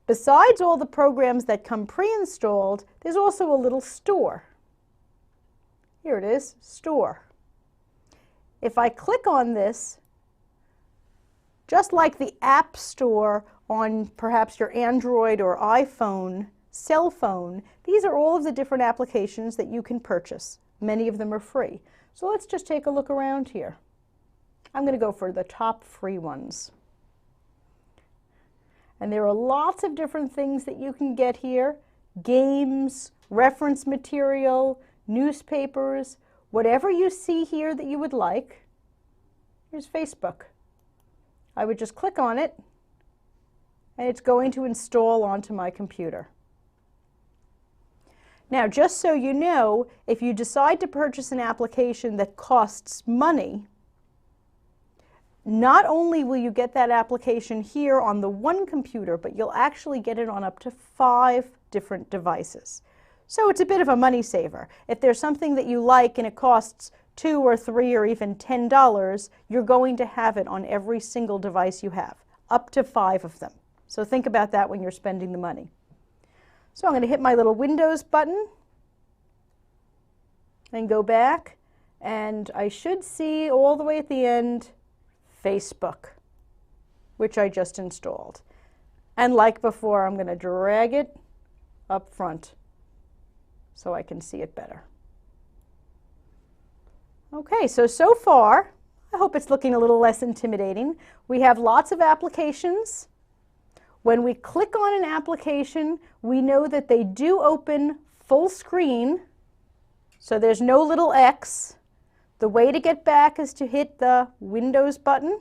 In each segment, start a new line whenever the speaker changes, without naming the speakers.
Besides all the programs that come pre-installed, there's also a little store. Here it is, Store. If I click on this, just like the App Store on perhaps your Android or iPhone cell phone, these are all of the different applications that you can purchase. Many of them are free. So let's just take a look around here. I'm going to go for the top free ones. And there are lots of different things that you can get here. Games, reference material, newspapers, whatever you see here that you would like. Here's Facebook. I would just click on it and it's going to install onto my computer. Now, just so you know, if you decide to purchase an application that costs money, not only will you get that application here on the one computer, but you'll actually get it on up to 5 different devices. So it's a bit of a money saver. If there's something that you like and it costs $2 or $3 or even $10, you're going to have it on every single device you have, up to 5 of them. So think about that when you're spending the money. So I'm going to hit my little Windows button and go back, and I should see all the way at the end Facebook, which I just installed. And like before, I'm going to drag it up front so I can see it better. Okay, so far, I hope it's looking a little less intimidating. We have lots of applications. When we click on an application, we know that they do open full screen, so there's no little X. The way to get back is to hit the Windows button.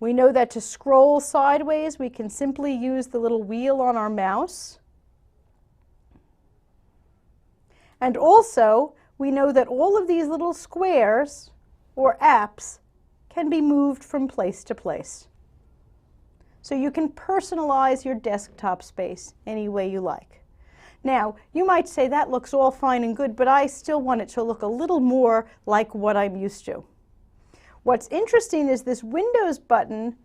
We know that to scroll sideways, we can simply use the little wheel on our mouse. And also, we know that all of these little squares, or apps, can be moved from place to place. So you can personalize your desktop space any way you like. Now, you might say that looks all fine and good, but I still want it to look a little more like what I'm used to. What's interesting is this Windows button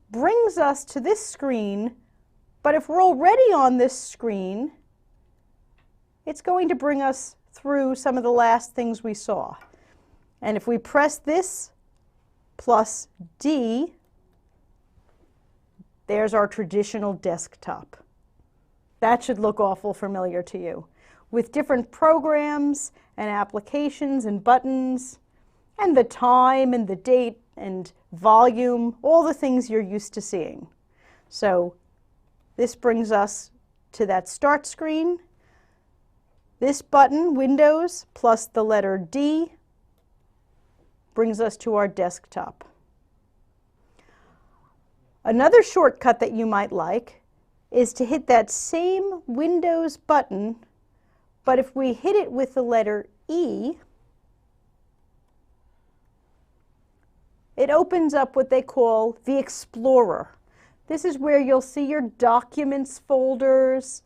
brings us to this screen, but if we're already on this screen, it's going to bring us through some of the last things we saw. And if we press this plus D, there's our traditional desktop. That should look awful familiar to you, with different programs and applications and buttons, and the time and the date and volume, all the things you're used to seeing. So this brings us to that start screen. This button, Windows, plus the letter D, brings us to our desktop. Another shortcut that you might like is to hit that same Windows button, but if we hit it with the letter E, it opens up what they call the Explorer. This is where you'll see your documents folders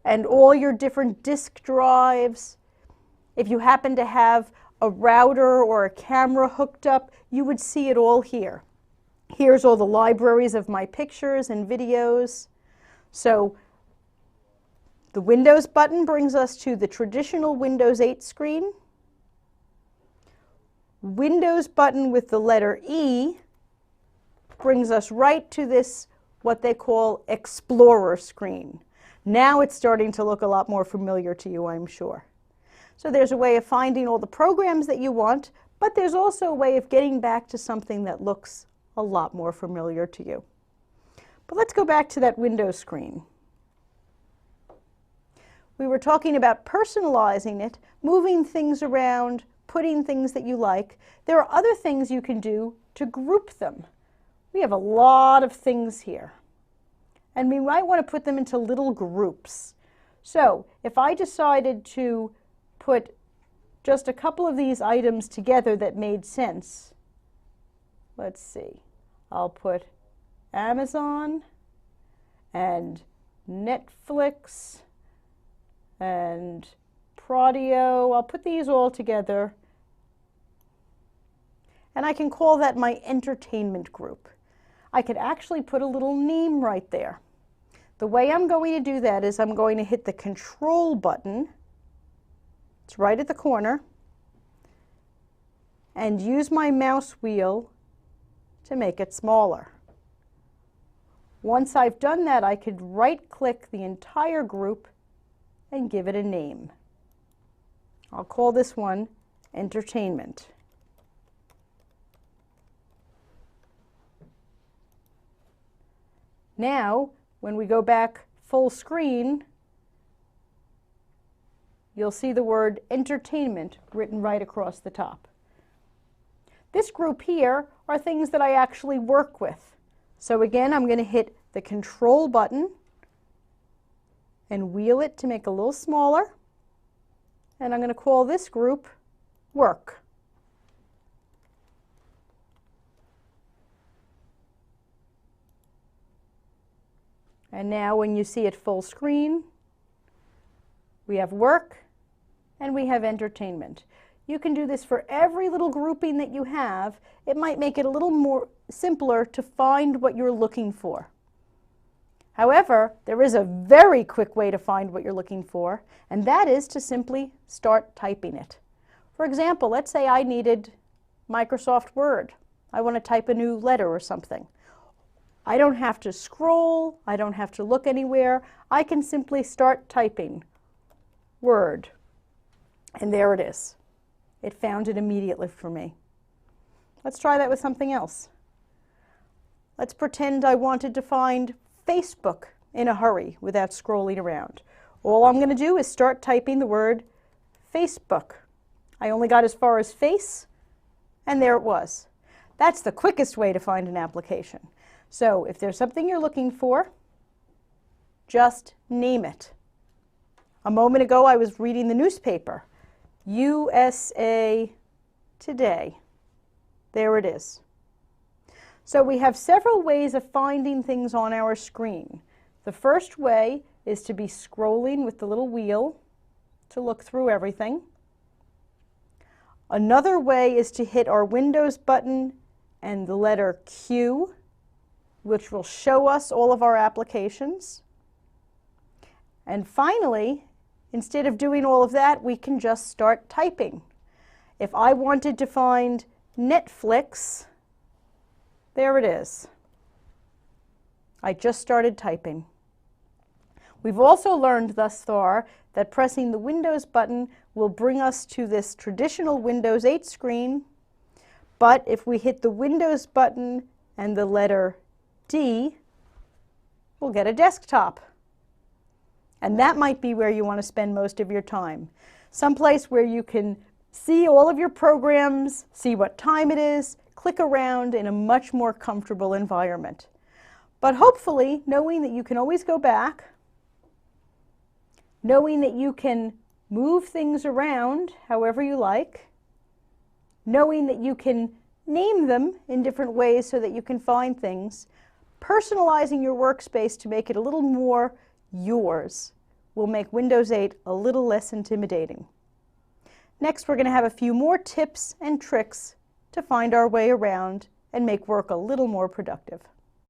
and all your different disk drives. If you happen to have a router or a camera hooked up, you would see it all here. Here's all the libraries of my pictures and videos. So the Windows button brings us to the traditional Windows 8 screen. Windows button with the letter E brings us right to this, what they call Explorer screen. Now it's starting to look a lot more familiar to you, I'm sure. So there's a way of finding all the programs that you want, but there's also a way of getting back to something that looks a lot more familiar to you. But let's go back to that Windows screen. We were talking about personalizing it, moving things around, putting things that you like. There are other things you can do to group them. We have a lot of things here, and we might want to put them into little groups. So if I decided to put just a couple of these items together that made sense, let's see, I'll put Amazon and Netflix and Prodeo. I'll put these all together, and I can call that my entertainment group. I could actually put a little name right there. The way I'm going to do that is I'm going to hit the Control button, it's right at the corner, and use my mouse wheel to make it smaller. Once I've done that, I could right-click the entire group and give it a name. I'll call this one Entertainment. Now, when we go back full screen, you'll see the word Entertainment written right across the top. This group here are things that I actually work with. So again, I'm going to hit the Control button and wheel it to make it a little smaller. And I'm going to call this group Work. And now when you see it full screen, we have Work and we have Entertainment. You can do this for every little grouping that you have. It might make it a little more simpler to find what you're looking for. However, there is a very quick way to find what you're looking for, and that is to simply start typing it. For example, let's say I needed Microsoft Word. I want to type a new letter or something. I don't have to scroll, I don't have to look anywhere. I can simply start typing Word, and there it is. It found it immediately for me. Let's try that with something else. Let's pretend I wanted to find Facebook in a hurry without scrolling around. All I'm going to do is start typing the word Facebook. I only got as far as face, and there it was. That's the quickest way to find an application. So if there's something you're looking for, just name it. A moment ago I was reading the newspaper. USA Today. There it is. So we have several ways of finding things on our screen. The first way is to be scrolling with the little wheel to look through everything. Another way is to hit our Windows button and the letter Q, which will show us all of our applications. And finally, instead of doing all of that, we can just start typing. If I wanted to find Netflix, there it is. I just started typing. We've also learned thus far that pressing the Windows button will bring us to this traditional Windows 8 screen, but if we hit the Windows button and the letter D, we'll get a desktop. And that might be where you want to spend most of your time. Someplace where you can see all of your programs, see what time it is, click around in a much more comfortable environment. But hopefully, knowing that you can always go back, knowing that you can move things around however you like, knowing that you can name them in different ways so that you can find things, personalizing your workspace to make it a little more yours will make Windows 8 a little less intimidating. Next, we're going to have a few more tips and tricks to find our way around and make work a little more productive.